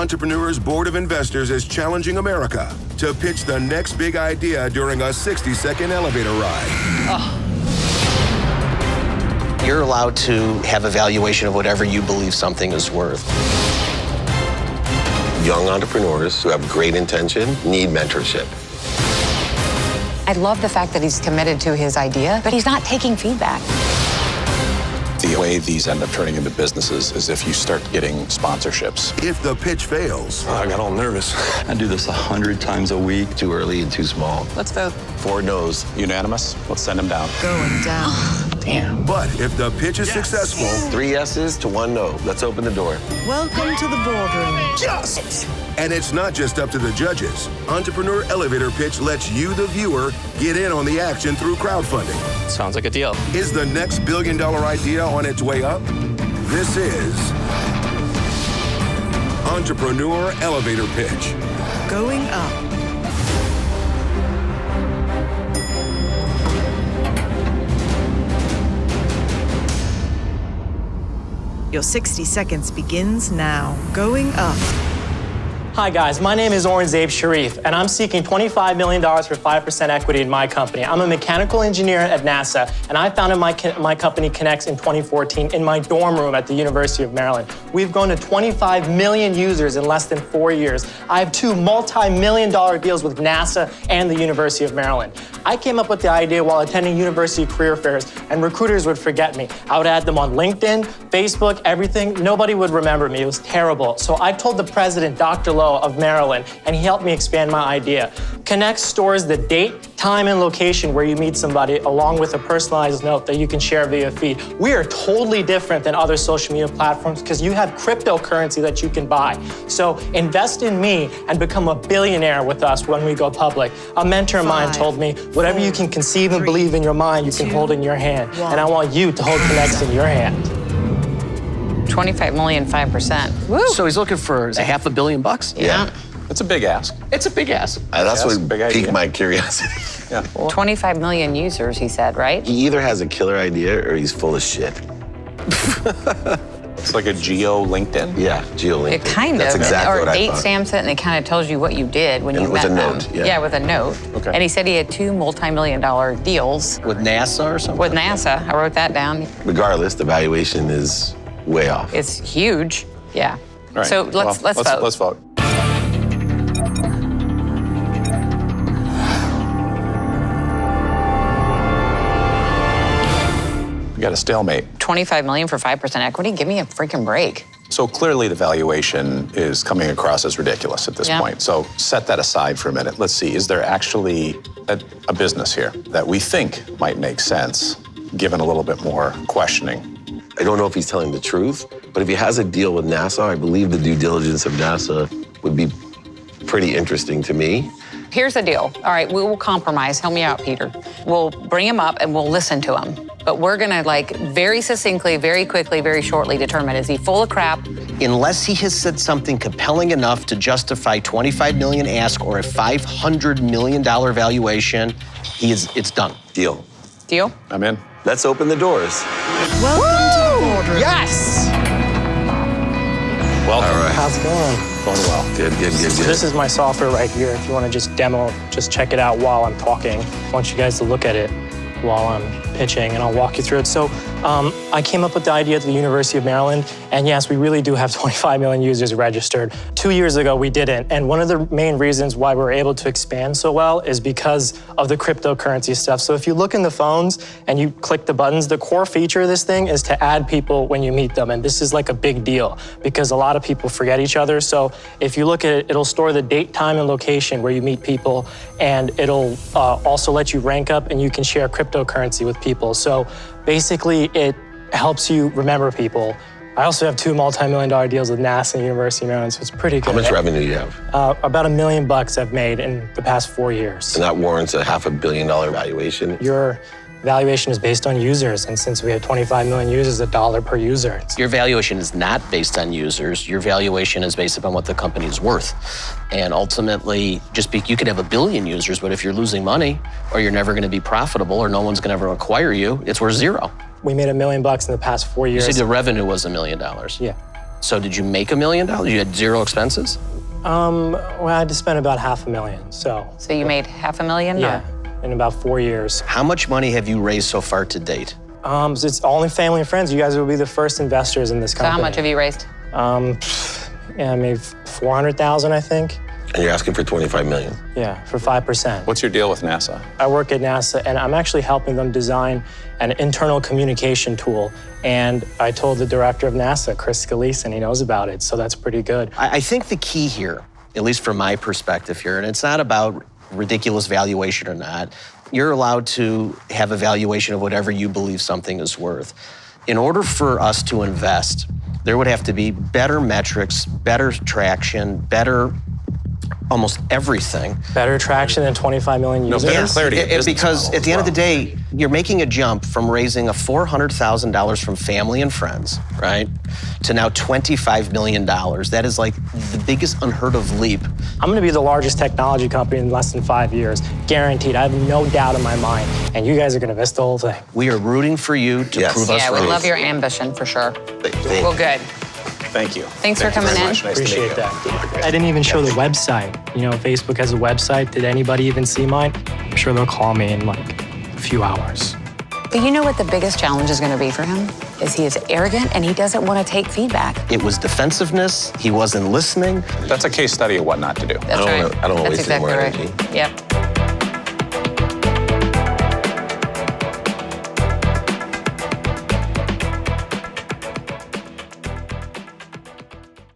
Entrepreneurs Board of Investors is challenging America to pitch the next big idea during a 60-second elevator ride. You're allowed to have a valuation of whatever you believe something is worth. Young entrepreneurs who have great intention need mentorship. I love the fact that he's committed to his idea, but he's not taking feedback. The way these end up turning into businesses is if you start getting sponsorships. If the pitch fails, I got all nervous. I do this 100 times a week. Too early and too small. Let's vote. 4 no's. Unanimous? Let's send them down. Going down. Damn. but if the pitch is successful, 3 yeses to 1 no. Let's open the door. Welcome to the boardroom. and it's not just up to the judges. Entrepreneur Elevator Pitch lets you, the viewer, get in on the action through crowdfunding. Sounds like a deal. Is the next billion-dollar idea on its way up? This is Entrepreneur Elevator Pitch. Going up. Your 60 seconds begins now. Going up. Hi guys, my name is Oren Zabe Sharif, and I'm seeking $25 million for 5% equity in my company. I'm a mechanical engineer at NASA, and I founded my company Connects in 2014 in my dorm room at the University of Maryland. We've grown to 25 million users in less than 4 years. I have 2 multi-million-dollar deals with NASA and the University of Maryland. I came up with the idea while attending university career fairs, and recruiters would forget me. I would add them on LinkedIn, Facebook, everything. Nobody would remember me. It was terrible. So I told the president, Dr. Lowe of Maryland, and he helped me expand my idea. Connect stores the date, time, and location where you meet somebody, along with a personalized note that you can share via feed. We are totally different than other social media platforms because you have cryptocurrency that you can buy. So invest in me and become a billionaire with us when we go public. A mentor of mine told me, whatever you can conceive and believe in your mind, you can hold in your hand. And I want you to hold Connects in your hand. 25 million, 5%. Woo! So he's looking for $500 million? Yeah. It's a big ask. It's a big ask. That's That's a what big piqued idea. my curiosity. Yeah. 25 million users, he said, right? He either has a killer idea or he's full of shit. It's like a geo LinkedIn. Yeah, GeoLink. It kind That's of, exactly or what I date thought. stamps it, and it kind of tells you what you did when And you with met a them. note, yeah. With a note. Okay. And he said he had 2 multi-million-dollar deals With NASA or something? with NASA. I wrote that down. Regardless, the valuation is way off. It's huge. Yeah. All right. So let's vote. Let's vote. We got a stalemate. 25 million for 5% equity? Give me a freaking break. So clearly the valuation is coming across as ridiculous at this Yeah. point. So set that aside for a minute. Let's see, is there actually a business here that we think might make sense, given a little bit more questioning? I don't know if he's telling the truth, but if he has a deal with NASA, I believe the due diligence of NASA would be pretty interesting to me. Here's the deal. All right, we will compromise. Help me out, Peter. We'll bring him up and we'll listen to him. But we're gonna very succinctly, very quickly, very shortly determine, is he full of crap? Unless he has said something compelling enough to justify 25 million ask or a $500 million valuation, it's done. Deal. Deal? I'm in. Let's open the doors. Welcome to the boardroom. Yes! Welcome. All right. How's it going? Going well. Good. So this is my software right here. If you want to just demo, just check it out while I'm talking. I want you guys to look at it while I'm pitching, and I'll walk you through it. So I came up with the idea at the University of Maryland, and yes, we really do have 25 million users registered. 2 years ago, we didn't, and one of the main reasons why we're able to expand so well is because of the cryptocurrency stuff. So if you look in the phones and you click the buttons, the core feature of this thing is to add people when you meet them, and this is like a big deal because a lot of people forget each other. So if you look at it, it'll store the date, time, and location where you meet people, and it'll also let you rank up, and you can share cryptocurrency with people. So basically, it helps you remember people. I also have 2 multi-million-dollar deals with NASA and University of Maryland, so it's pretty good. How much revenue do you have? About $1 million I've made in the past 4 years. And that warrants a $500 million valuation. Your valuation is based on users, and since we have 25 million users, $1 per user. Your valuation is not based on users. Your valuation is based upon what the company is worth. And ultimately, you could have 1 billion users, but if you're losing money, or you're never going to be profitable, or no one's going to ever acquire you, it's worth 0. We made $1 million in the past 4 years. You said the revenue was $1 million. Yeah. So did you make $1 million? You had zero expenses? Well, I had to spend about $500,000, so. So you made $500,000? Yeah, in about 4 years. How much money have you raised so far to date? So it's only family and friends. You guys will be the first investors in this company. So how much have you raised? Yeah, maybe 400,000, I think. And you're asking for 25 million. Yeah, for 5%. What's your deal with NASA? I work at NASA, and I'm actually helping them design an internal communication tool. And I told the director of NASA, Chris Scalise, and he knows about it, so that's pretty good. I think the key here, at least from my perspective here, and it's not about ridiculous valuation or not, you're allowed to have a valuation of whatever you believe something is worth. In order for us to invest, there would have to be better metrics, better traction, better almost everything. Better traction than 25 million users? better clarity of business because model at the as end of the well. day, you're making a jump from raising a $400,000 from family and friends, right, to now $25 million. That is like the biggest unheard of leap. I'm gonna be the largest technology company in less than 5 years, guaranteed. I have no doubt in my mind, and you guys are gonna miss the whole thing. We are rooting for you to Yes. prove us Yeah, we right. love your ambition for sure. Thank Well, good. Thank you. Thanks for Thank you coming very in. much. Nice to meet Appreciate you. that. I didn't even show the website. You know, Facebook has a website. Did anybody even see mine? I'm sure they'll call me in like a few hours. But you know what the biggest challenge is going to be for him? Is he is arrogant and he doesn't want to take feedback. It was defensiveness. He wasn't listening. That's a case study of what not to do. That's right. I don't wanna That's waste any exactly more right. energy. Yep.